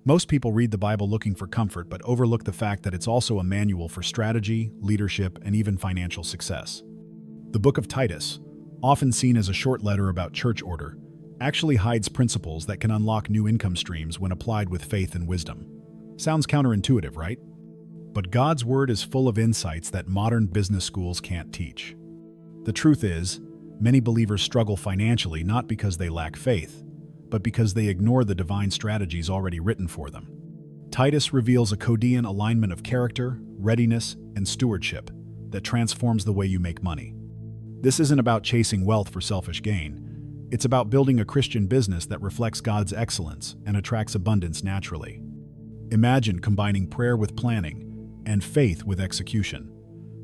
Most people read the Bible looking for comfort but overlook the fact that it's also a manual for strategy, leadership, and even financial success. The book of Titus, often seen as a short letter about church order, actually hides principles that can unlock new income streams when applied with faith and wisdom. Sounds counterintuitive, right? But God's Word is full of insights that modern business schools can't teach. The truth is, many believers struggle financially not because they lack faith, but because they ignore the divine strategies already written for them. Titus reveals a Codean alignment of character, readiness, and stewardship that transforms the way you make money. This isn't about chasing wealth for selfish gain. It's about building a Christian business that reflects God's excellence and attracts abundance naturally. Imagine combining prayer with planning and faith with execution.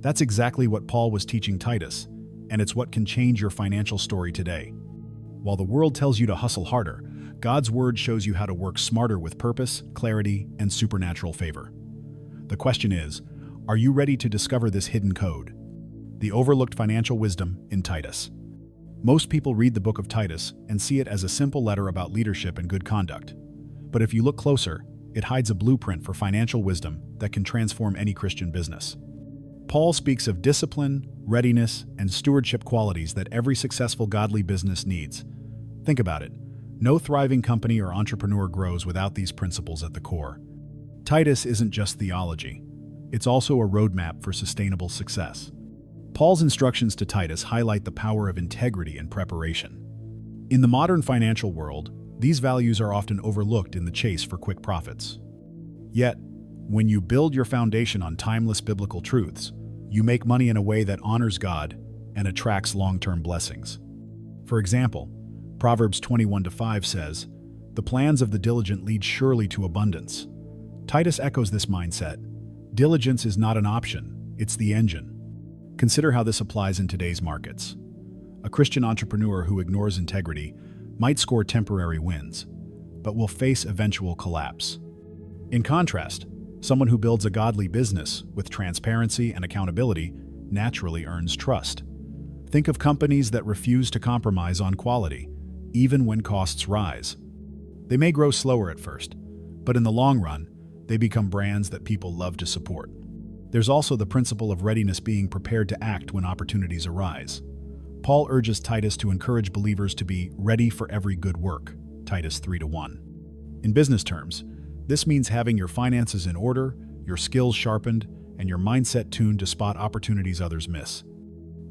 That's exactly what Paul was teaching Titus, and it's what can change your financial story today. While the world tells you to hustle harder, God's Word shows you how to work smarter with purpose, clarity, and supernatural favor. The question is, are you ready to discover this hidden code? The overlooked financial wisdom in Titus. Most people read the book of Titus and see it as a simple letter about leadership and good conduct. But if you look closer, it hides a blueprint for financial wisdom that can transform any Christian business. Paul speaks of discipline, readiness, and stewardship qualities that every successful godly business needs. Think about it. No thriving company or entrepreneur grows without these principles at the core. Titus isn't just theology. It's also a roadmap for sustainable success. Paul's instructions to Titus highlight the power of integrity and preparation. In the modern financial world, these values are often overlooked in the chase for quick profits. Yet, when you build your foundation on timeless biblical truths, you make money in a way that honors God and attracts long-term blessings. For example, Proverbs 21:5 says, "The plans of the diligent lead surely to abundance." Titus echoes this mindset. Diligence is not an option, it's the engine. Consider how this applies in today's markets. A Christian entrepreneur who ignores integrity might score temporary wins, but will face eventual collapse. In contrast, someone who builds a godly business with transparency and accountability naturally earns trust. Think of companies that refuse to compromise on quality, even when costs rise. They may grow slower at first, but in the long run, they become brands that people love to support. There's also the principle of readiness, being prepared to act when opportunities arise. Paul urges Titus to encourage believers to be ready for every good work, Titus 3:1. In business terms, this means having your finances in order, your skills sharpened, and your mindset tuned to spot opportunities others miss.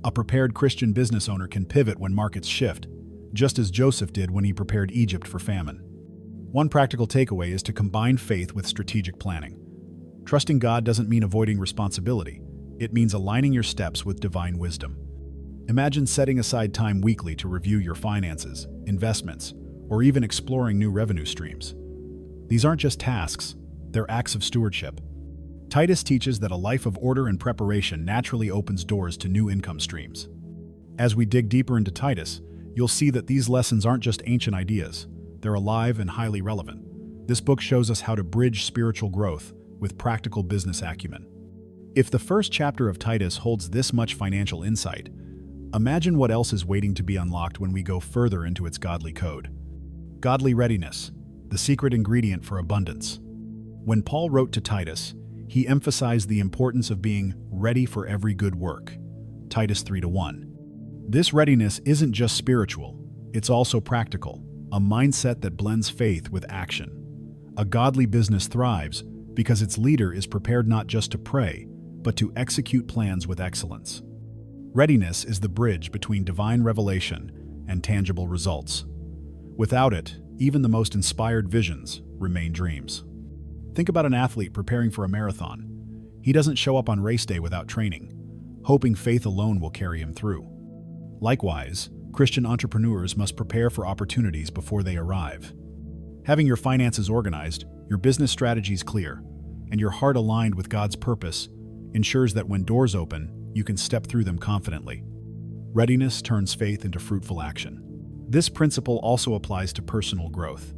A prepared Christian business owner can pivot when markets shift, just as Joseph did when he prepared Egypt for famine. One practical takeaway is to combine faith with strategic planning. Trusting God doesn't mean avoiding responsibility. It means aligning your steps with divine wisdom. Imagine setting aside time weekly to review your finances, investments, or even exploring new revenue streams. These aren't just tasks, they're acts of stewardship. Titus teaches that a life of order and preparation naturally opens doors to new income streams. As we dig deeper into Titus, you'll see that these lessons aren't just ancient ideas, they're alive and highly relevant. This book shows us how to bridge spiritual growth with practical business acumen. If the first chapter of Titus holds this much financial insight, imagine what else is waiting to be unlocked when we go further into its godly code. Godly readiness, the secret ingredient for abundance. When Paul wrote to Titus, he emphasized the importance of being ready for every good work, Titus 3:1. This readiness isn't just spiritual, it's also practical, a mindset that blends faith with action. A godly business thrives because its leader is prepared not just to pray, but to execute plans with excellence. Readiness is the bridge between divine revelation and tangible results. Without it, even the most inspired visions remain dreams. Think about an athlete preparing for a marathon. He doesn't show up on race day without training, hoping faith alone will carry him through. Likewise, Christian entrepreneurs must prepare for opportunities before they arrive. Having your finances organized, your business strategies clear, and your heart aligned with God's purpose ensures that when doors open, you can step through them confidently. Readiness turns faith into fruitful action. This principle also applies to personal growth.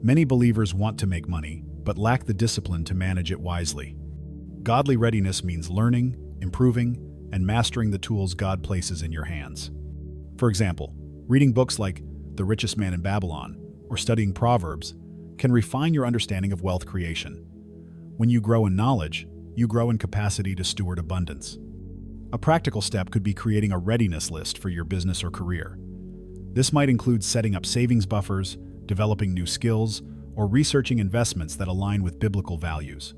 Many believers want to make money, but lack the discipline to manage it wisely. Godly readiness means learning, improving, and mastering the tools God places in your hands. For example, reading books like The Richest Man in Babylon or studying Proverbs can refine your understanding of wealth creation. When you grow in knowledge, you grow in capacity to steward abundance. A practical step could be creating a readiness list for your business or career. This might include setting up savings buffers, developing new skills, or researching investments that align with biblical values.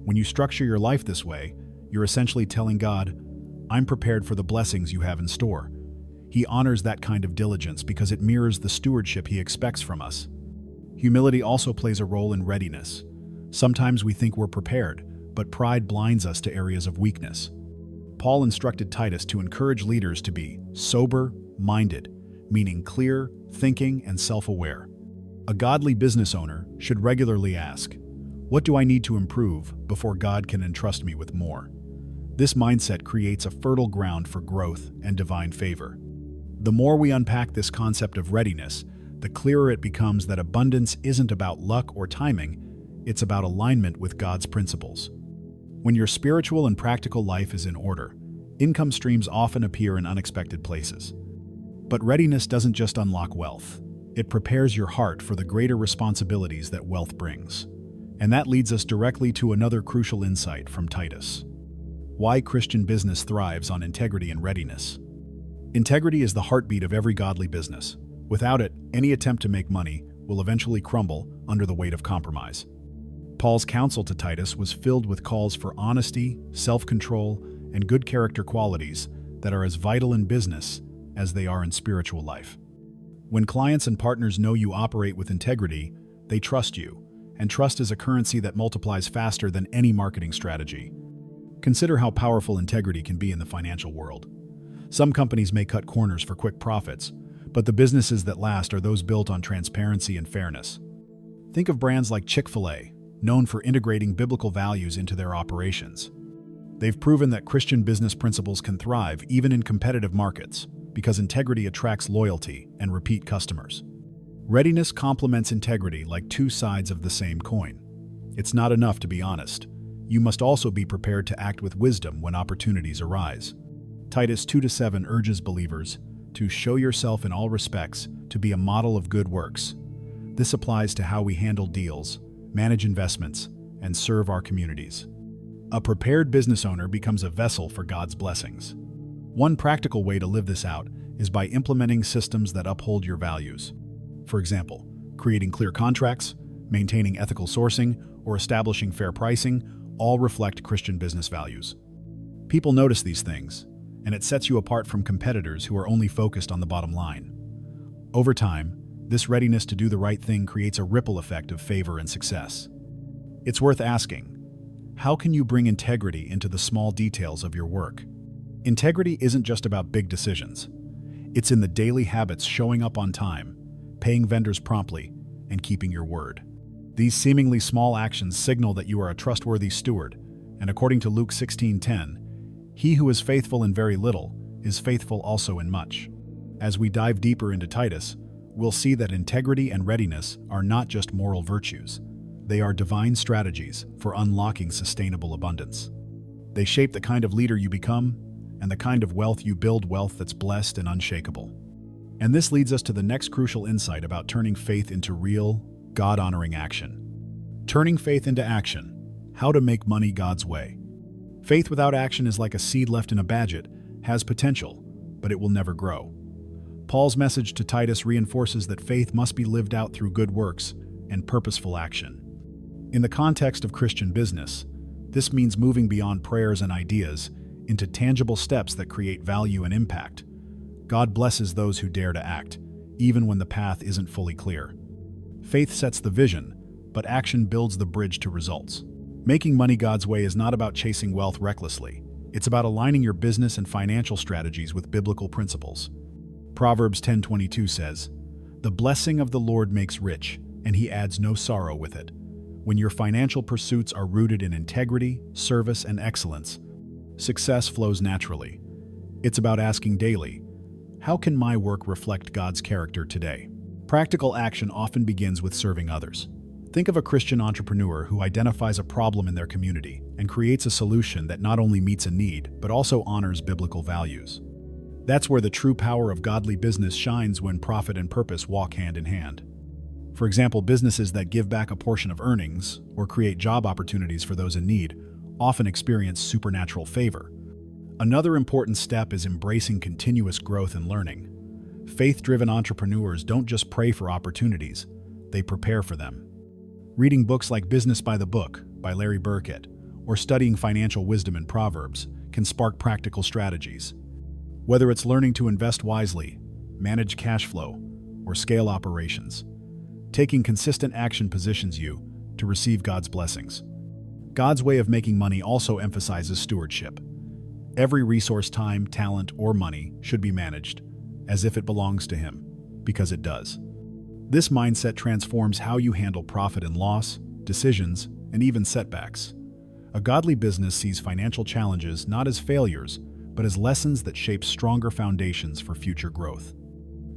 When you structure your life this way, you're essentially telling God, "I'm prepared for the blessings you have in store." He honors that kind of diligence because it mirrors the stewardship He expects from us. Humility also plays a role in readiness. Sometimes we think we're prepared, but pride blinds us to areas of weakness. Paul instructed Titus to encourage leaders to be sober-minded, meaning clear, thinking, and self-aware. A godly business owner should regularly ask, "What do I need to improve before God can entrust me with more?" This mindset creates a fertile ground for growth and divine favor. The more we unpack this concept of readiness, the clearer it becomes that abundance isn't about luck or timing, it's about alignment with God's principles. When your spiritual and practical life is in order, income streams often appear in unexpected places. But readiness doesn't just unlock wealth. It prepares your heart for the greater responsibilities that wealth brings. And that leads us directly to another crucial insight from Titus. Why Christian business thrives on integrity and readiness. Integrity is the heartbeat of every godly business. Without it, any attempt to make money will eventually crumble under the weight of compromise. Paul's counsel to Titus was filled with calls for honesty, self-control, and good character qualities that are as vital in business as they are in spiritual life. When clients and partners know you operate with integrity, they trust you, and trust is a currency that multiplies faster than any marketing strategy. Consider how powerful integrity can be in the financial world. Some companies may cut corners for quick profits, but the businesses that last are those built on transparency and fairness. Think of brands like Chick-fil-A, known for integrating biblical values into their operations. They've proven that Christian business principles can thrive even in competitive markets because integrity attracts loyalty and repeat customers. Readiness complements integrity like two sides of the same coin. It's not enough to be honest. You must also be prepared to act with wisdom when opportunities arise. Titus 2-7 urges believers to show yourself in all respects to be a model of good works. This applies to how we handle deals, manage investments, and serve our communities. A prepared business owner becomes a vessel for God's blessings. One practical way to live this out is by implementing systems that uphold your values. For example, creating clear contracts, maintaining ethical sourcing, or establishing fair pricing all reflect Christian business values. People notice these things, and it sets you apart from competitors who are only focused on the bottom line. Over time, this readiness to do the right thing creates a ripple effect of favor and success. It's worth asking, how can you bring integrity into the small details of your work? Integrity isn't just about big decisions. It's in the daily habits showing up on time, paying vendors promptly, and keeping your word. These seemingly small actions signal that you are a trustworthy steward, and according to Luke 16:10, he who is faithful in very little is faithful also in much. As we dive deeper into Titus, we'll see that integrity and readiness are not just moral virtues. They are divine strategies for unlocking sustainable abundance. They shape the kind of leader you become and the kind of wealth you build, wealth that's blessed and unshakable. And this leads us to the next crucial insight about turning faith into real, God-honoring action. Turning faith into action. How to make money God's way. Faith without action is like a seed left in a budget, has potential, but it will never grow. Paul's message to Titus reinforces that faith must be lived out through good works and purposeful action. In the context of Christian business, this means moving beyond prayers and ideas into tangible steps that create value and impact. God blesses those who dare to act, even when the path isn't fully clear. Faith sets the vision, but action builds the bridge to results. Making money God's way is not about chasing wealth recklessly. It's about aligning your business and financial strategies with biblical principles. Proverbs 10:22 says, "The blessing of the Lord makes rich, and he adds no sorrow with it." When your financial pursuits are rooted in integrity, service, and excellence, success flows naturally. It's about asking daily, how can my work reflect God's character today? Practical action often begins with serving others. Think of a Christian entrepreneur who identifies a problem in their community and creates a solution that not only meets a need, but also honors biblical values. That's where the true power of godly business shines, when profit and purpose walk hand in hand. For example, businesses that give back a portion of earnings or create job opportunities for those in need often experience supernatural favor. Another important step is embracing continuous growth and learning. Faith-driven entrepreneurs don't just pray for opportunities, they prepare for them. Reading books like Business by the Book by Larry Burkett or studying financial wisdom and Proverbs can spark practical strategies. Whether it's learning to invest wisely, manage cash flow, or scale operations, taking consistent action positions you to receive God's blessings. God's way of making money also emphasizes stewardship. Every resource, time, talent, or money should be managed as if it belongs to Him, because it does. This mindset transforms how you handle profit and loss, decisions, and even setbacks. A godly business sees financial challenges not as failures, but as lessons that shape stronger foundations for future growth.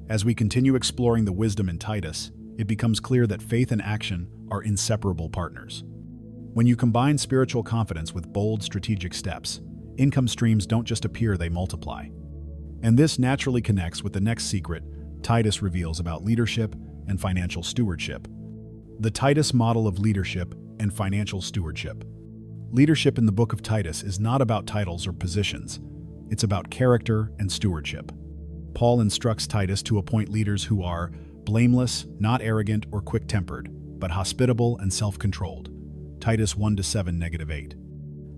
As we continue exploring the wisdom in Titus, it becomes clear that faith and action are inseparable partners. When you combine spiritual confidence with bold, strategic steps, income streams don't just appear, they multiply. And this naturally connects with the next secret Titus reveals about leadership and financial stewardship. The Titus model of leadership and financial stewardship. Leadership in the book of Titus is not about titles or positions. It's about character and stewardship. Paul instructs Titus to appoint leaders who are blameless, not arrogant or quick-tempered, but hospitable and self-controlled. Titus 1:7-8.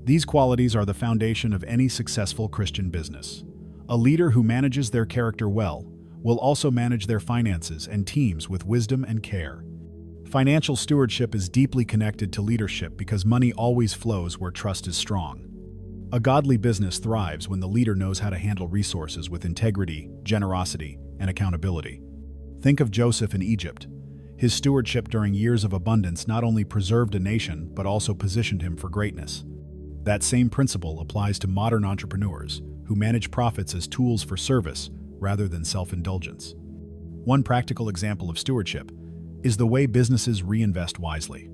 These qualities are the foundation of any successful Christian business. A leader who manages their character well will also manage their finances and teams with wisdom and care. Financial stewardship is deeply connected to leadership because money always flows where trust is strong. A godly business thrives when the leader knows how to handle resources with integrity, generosity, and accountability. Think of Joseph in Egypt. His stewardship during years of abundance not only preserved a nation, but also positioned him for greatness. That same principle applies to modern entrepreneurs who manage profits as tools for service rather than self-indulgence. One practical example of stewardship is the way businesses reinvest wisely.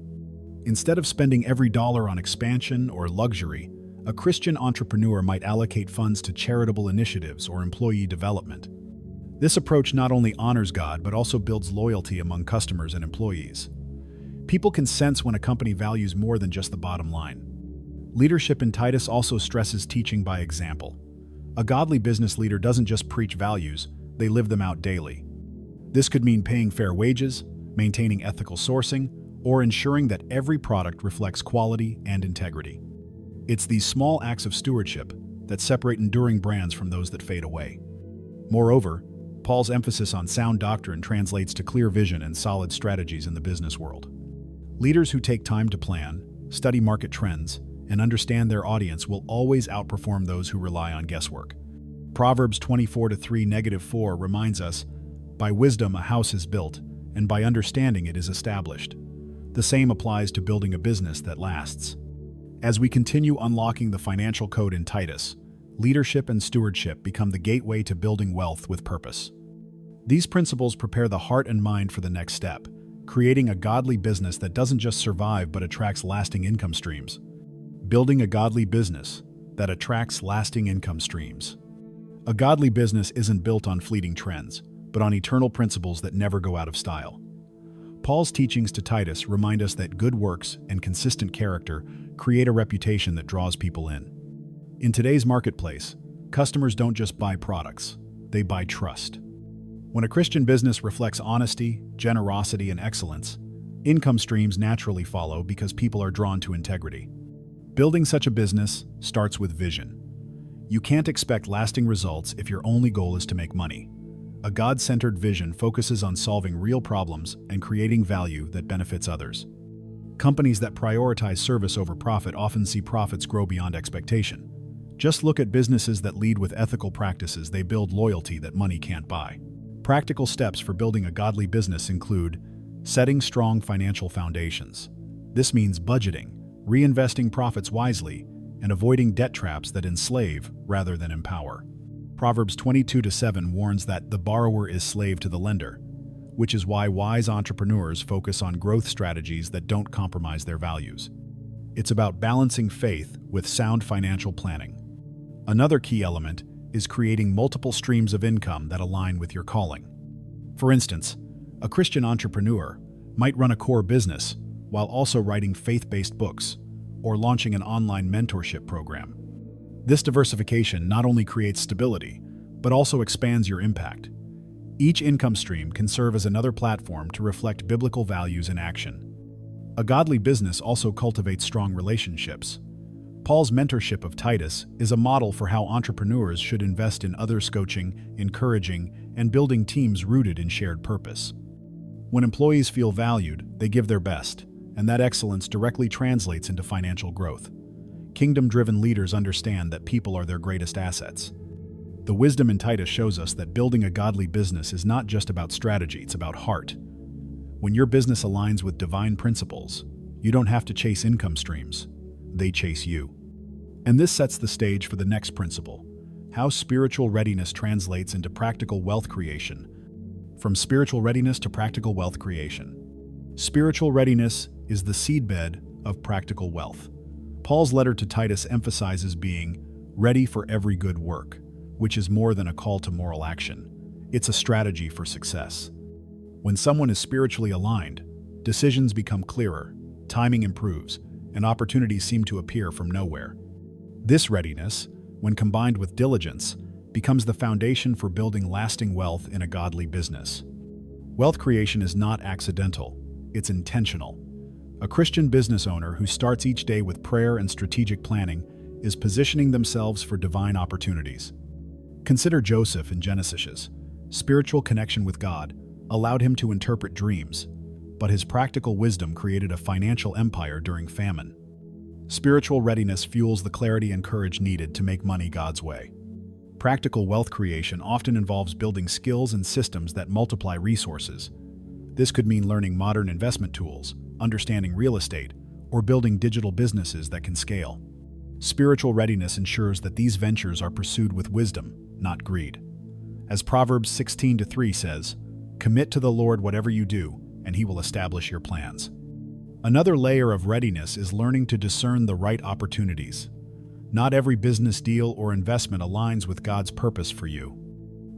Instead of spending every dollar on expansion or luxury, a Christian entrepreneur might allocate funds to charitable initiatives or employee development. This approach not only honors God, but also builds loyalty among customers and employees. People can sense when a company values more than just the bottom line. Leadership in Titus also stresses teaching by example. A godly business leader doesn't just preach values, they live them out daily. This could mean paying fair wages, maintaining ethical sourcing, or ensuring that every product reflects quality and integrity. It's these small acts of stewardship that separate enduring brands from those that fade away. Moreover, Paul's emphasis on sound doctrine translates to clear vision and solid strategies in the business world. Leaders who take time to plan, study market trends, and understand their audience will always outperform those who rely on guesswork. Proverbs 24:3-4 reminds us, "By wisdom a house is built, and by understanding it is established." The same applies to building a business that lasts. As we continue unlocking the financial code in Titus, leadership and stewardship become the gateway to building wealth with purpose. These principles prepare the heart and mind for the next step, creating a godly business that doesn't just survive but attracts lasting income streams. Building a godly business that attracts lasting income streams. A godly business isn't built on fleeting trends, but on eternal principles that never go out of style. Paul's teachings to Titus remind us that good works and consistent character create a reputation that draws people in. In today's marketplace, customers don't just buy products, they buy trust. When a Christian business reflects honesty, generosity, and excellence, income streams naturally follow because people are drawn to integrity. Building such a business starts with vision. You can't expect lasting results if your only goal is to make money. A God-centered vision focuses on solving real problems and creating value that benefits others. Companies that prioritize service over profit often see profits grow beyond expectation. Just look at businesses that lead with ethical practices. They build loyalty that money can't buy. Practical steps for building a godly business include setting strong financial foundations. This means budgeting, reinvesting profits wisely, and avoiding debt traps that enslave rather than empower. Proverbs 22:7 warns that the borrower is slave to the lender, which is why wise entrepreneurs focus on growth strategies that don't compromise their values. It's about balancing faith with sound financial planning. Another key element is creating multiple streams of income that align with your calling. For instance, a Christian entrepreneur might run a core business while also writing faith-based books or launching an online mentorship program. This diversification not only creates stability, but also expands your impact. Each income stream can serve as another platform to reflect biblical values in action. A godly business also cultivates strong relationships. Paul's mentorship of Titus is a model for how entrepreneurs should invest in others, coaching, encouraging, and building teams rooted in shared purpose. When employees feel valued, they give their best, and that excellence directly translates into financial growth. Kingdom-driven leaders understand that people are their greatest assets. The wisdom in Titus shows us that building a godly business is not just about strategy, it's about heart. When your business aligns with divine principles, you don't have to chase income streams. They chase you. And this sets the stage for the next principle: how spiritual readiness translates into practical wealth creation. From spiritual readiness to practical wealth creation. Spiritual readiness is the seedbed of practical wealth. Paul's letter to Titus emphasizes being ready for every good work, which is more than a call to moral action. It's a strategy for success. When someone is spiritually aligned, decisions become clearer, timing improves, and opportunities seem to appear from nowhere. This readiness, when combined with diligence, becomes the foundation for building lasting wealth in a godly business. Wealth creation is not accidental, it's intentional. A Christian business owner who starts each day with prayer and strategic planning is positioning themselves for divine opportunities. Consider Joseph in Genesis. Spiritual connection with God allowed him to interpret dreams, but his practical wisdom created a financial empire during famine. Spiritual readiness fuels the clarity and courage needed to make money God's way. Practical wealth creation often involves building skills and systems that multiply resources. This could mean learning modern investment tools, understanding real estate, or building digital businesses that can scale. Spiritual readiness ensures that these ventures are pursued with wisdom, not greed. As Proverbs 16:3 says, "Commit to the Lord whatever you do, and He will establish your plans." Another layer of readiness is learning to discern the right opportunities. Not every business deal or investment aligns with God's purpose for you.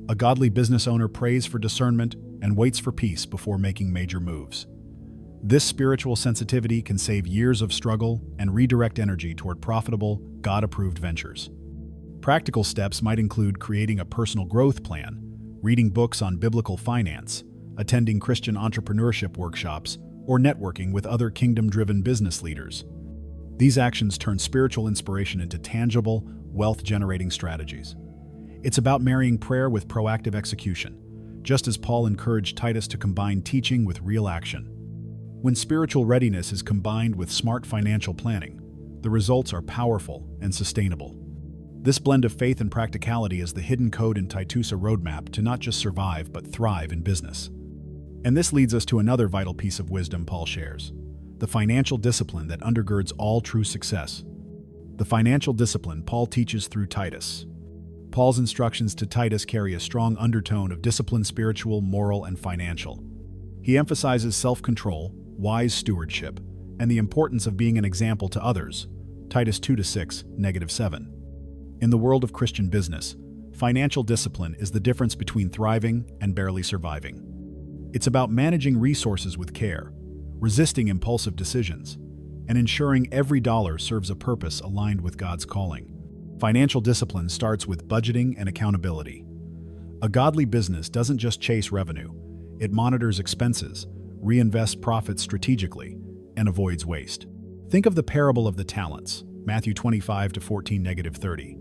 A godly business owner prays for discernment and waits for peace before making major moves. This spiritual sensitivity can save years of struggle and redirect energy toward profitable, God-approved ventures. Practical steps might include creating a personal growth plan, reading books on biblical finance, attending Christian entrepreneurship workshops, or networking with other kingdom-driven business leaders. These actions turn spiritual inspiration into tangible, wealth-generating strategies. It's about marrying prayer with proactive execution, just as Paul encouraged Titus to combine teaching with real action. When spiritual readiness is combined with smart financial planning, the results are powerful and sustainable. This blend of faith and practicality is the hidden code in Titus, a roadmap to not just survive but thrive in business. And this leads us to another vital piece of wisdom Paul shares: the financial discipline that undergirds all true success. The financial discipline Paul teaches through Titus. Paul's instructions to Titus carry a strong undertone of discipline, spiritual, moral, and financial. He emphasizes self-control, wise stewardship, and the importance of being an example to others. Titus 2:6, -7. In the world of Christian business, financial discipline is the difference between thriving and barely surviving. It's about managing resources with care, resisting impulsive decisions, and ensuring every dollar serves a purpose aligned with God's calling. Financial discipline starts with budgeting and accountability. A godly business doesn't just chase revenue, it monitors expenses, reinvests profits strategically, and avoids waste. Think of the parable of the talents, Matthew 25-14, -30.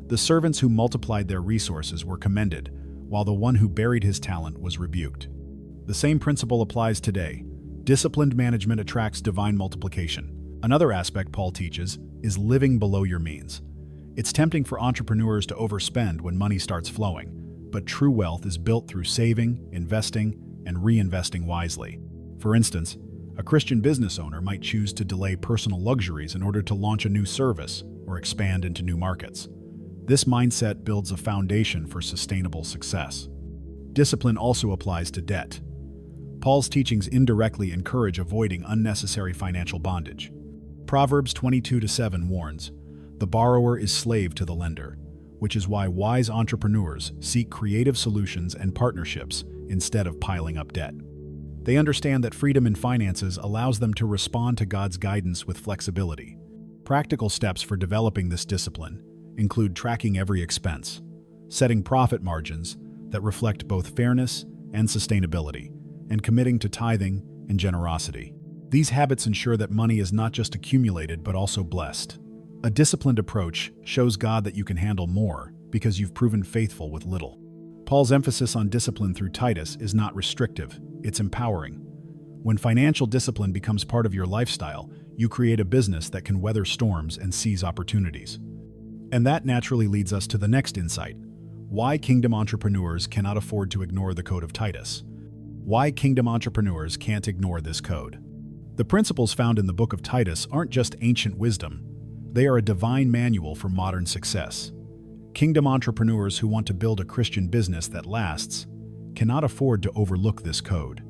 The servants who multiplied their resources were commended, while the one who buried his talent was rebuked. The same principle applies today. Disciplined management attracts divine multiplication. Another aspect Paul teaches is living below your means. It's tempting for entrepreneurs to overspend when money starts flowing, but true wealth is built through saving, investing, and reinvesting wisely. For instance, a Christian business owner might choose to delay personal luxuries in order to launch a new service or expand into new markets. This mindset builds a foundation for sustainable success. Discipline also applies to debt. Paul's teachings indirectly encourage avoiding unnecessary financial bondage. Proverbs 22:7 warns, "The borrower is slave to the lender," which is why wise entrepreneurs seek creative solutions and partnerships instead of piling up debt. They understand that freedom in finances allows them to respond to God's guidance with flexibility. Practical steps for developing this discipline include tracking every expense, setting profit margins that reflect both fairness and sustainability, and committing to tithing and generosity. These habits ensure that money is not just accumulated but also blessed. A disciplined approach shows God that you can handle more because you've proven faithful with little. Paul's emphasis on discipline through Titus is not restrictive, it's empowering. When financial discipline becomes part of your lifestyle, you create a business that can weather storms and seize opportunities. And that naturally leads us to the next insight: why kingdom entrepreneurs cannot afford to ignore the code of Titus. Why kingdom entrepreneurs can't ignore this code. The principles found in the book of Titus aren't just ancient wisdom, they are a divine manual for modern success. Kingdom entrepreneurs who want to build a Christian business that lasts cannot afford to overlook this code.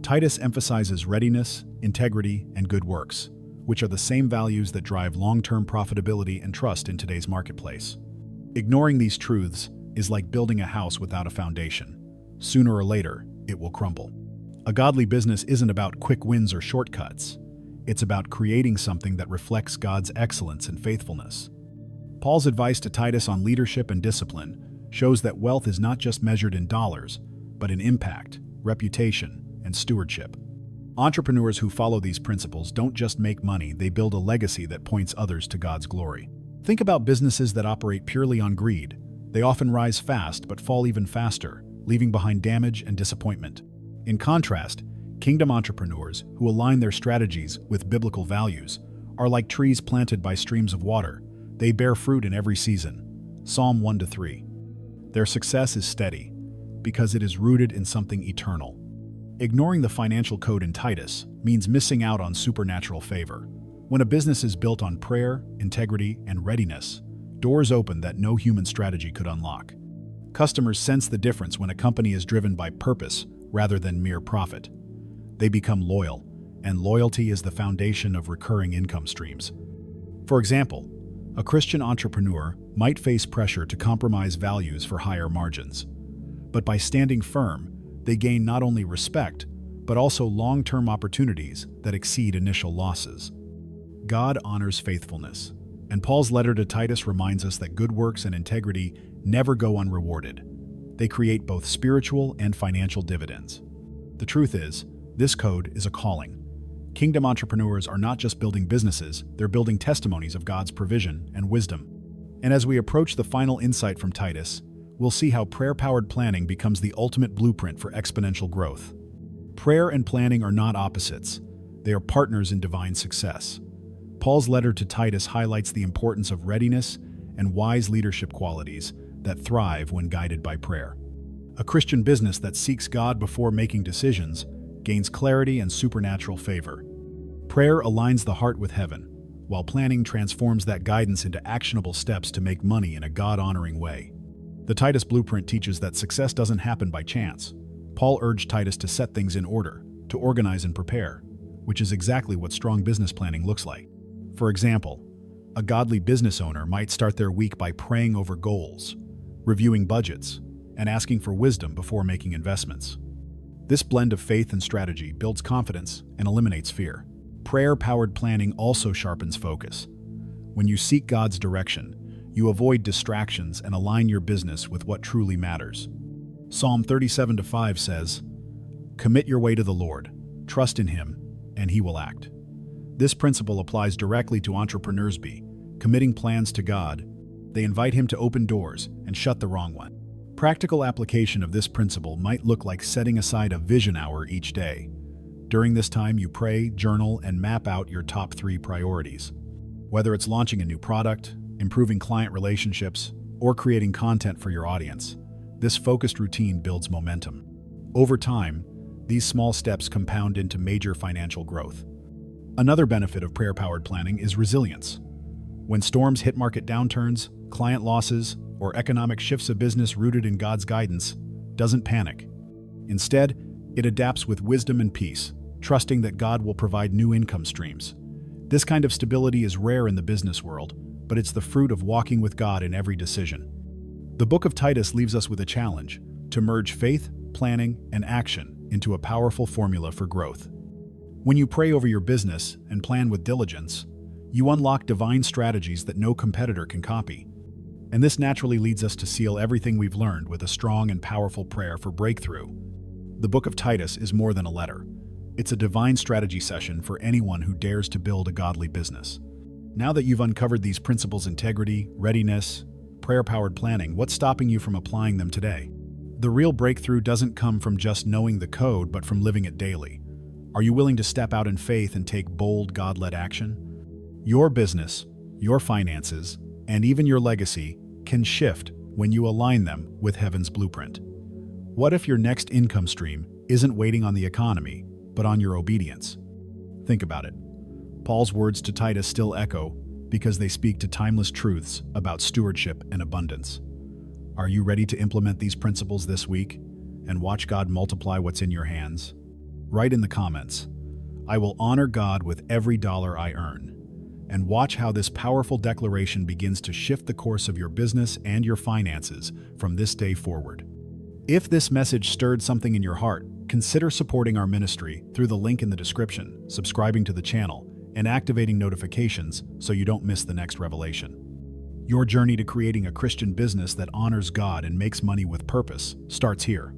Titus emphasizes readiness, integrity, and good works, which are the same values that drive long-term profitability and trust in today's marketplace. Ignoring these truths is like building a house without a foundation. Sooner or later, it will crumble. A godly business isn't about quick wins or shortcuts. It's about creating something that reflects God's excellence and faithfulness. Paul's advice to Titus on leadership and discipline shows that wealth is not just measured in dollars, but in impact, reputation, and stewardship. Entrepreneurs who follow these principles don't just make money, they build a legacy that points others to God's glory. Think about businesses that operate purely on greed. They often rise fast but fall even faster, leaving behind damage and disappointment. In contrast, kingdom entrepreneurs who align their strategies with biblical values are like trees planted by streams of water. They bear fruit in every season. Psalm 1-3. Their success is steady because it is rooted in something eternal. Ignoring the financial code in Titus means missing out on supernatural favor. When a business is built on prayer, integrity, and readiness, doors open that no human strategy could unlock. Customers sense the difference when a company is driven by purpose rather than mere profit. They become loyal, and loyalty is the foundation of recurring income streams. For example, a Christian entrepreneur might face pressure to compromise values for higher margins. But by standing firm, they gain not only respect, but also long-term opportunities that exceed initial losses. God honors faithfulness, and Paul's letter to Titus reminds us that good works and integrity never go unrewarded. They create both spiritual and financial dividends. The truth is, this code is a calling. Kingdom entrepreneurs are not just building businesses, they're building testimonies of God's provision and wisdom. And as we approach the final insight from Titus, we'll see how prayer-powered planning becomes the ultimate blueprint for exponential growth. Prayer and planning are not opposites. They are partners in divine success. Paul's letter to Titus highlights the importance of readiness and wise leadership qualities that thrive when guided by prayer. A Christian business that seeks God before making decisions gains clarity and supernatural favor. Prayer aligns the heart with heaven, while planning transforms that guidance into actionable steps to make money in a God-honoring way. The Titus blueprint teaches that success doesn't happen by chance. Paul urged Titus to set things in order, to organize and prepare, which is exactly what strong business planning looks like. For example, a godly business owner might start their week by praying over goals, reviewing budgets, and asking for wisdom before making investments. This blend of faith and strategy builds confidence and eliminates fear. Prayer-powered planning also sharpens focus. When you seek God's direction, you avoid distractions and align your business with what truly matters. Psalm 37-5 says, "Commit your way to the Lord, trust in Him, and He will act." This principle applies directly to entrepreneurs. Committing plans to God, they invite Him to open doors and shut the wrong one. Practical application of this principle might look like setting aside a vision hour each day. During this time, you pray, journal, and map out your top 3 priorities. Whether it's launching a new product, improving client relationships, or creating content for your audience, this focused routine builds momentum. Over time, these small steps compound into major financial growth. Another benefit of prayer-powered planning is resilience. When storms hit, market downturns, client losses, or economic shifts, a business rooted in God's guidance doesn't panic. Instead, it adapts with wisdom and peace, trusting that God will provide new income streams. This kind of stability is rare in the business world, but it's the fruit of walking with God in every decision. The book of Titus leaves us with a challenge: to merge faith, planning, and action into a powerful formula for growth. When you pray over your business and plan with diligence, you unlock divine strategies that no competitor can copy. And this naturally leads us to seal everything we've learned with a strong and powerful prayer for breakthrough. The book of Titus is more than a letter. It's a divine strategy session for anyone who dares to build a godly business. Now that you've uncovered these principles: integrity, readiness, prayer-powered planning, what's stopping you from applying them today? The real breakthrough doesn't come from just knowing the code, but from living it daily. Are you willing to step out in faith and take bold, God-led action? Your business, your finances, and even your legacy can shift when you align them with heaven's blueprint. What if your next income stream isn't waiting on the economy, but on your obedience? Think about it. Paul's words to Titus still echo because they speak to timeless truths about stewardship and abundance. Are you ready to implement these principles this week and watch God multiply what's in your hands? Write in the comments, "I will honor God with every dollar I earn," and watch how this powerful declaration begins to shift the course of your business and your finances from this day forward. If this message stirred something in your heart, consider supporting our ministry through the link in the description, subscribing to the channel, and activating notifications so you don't miss the next revelation. Your journey to creating a Christian business that honors God and makes money with purpose starts here.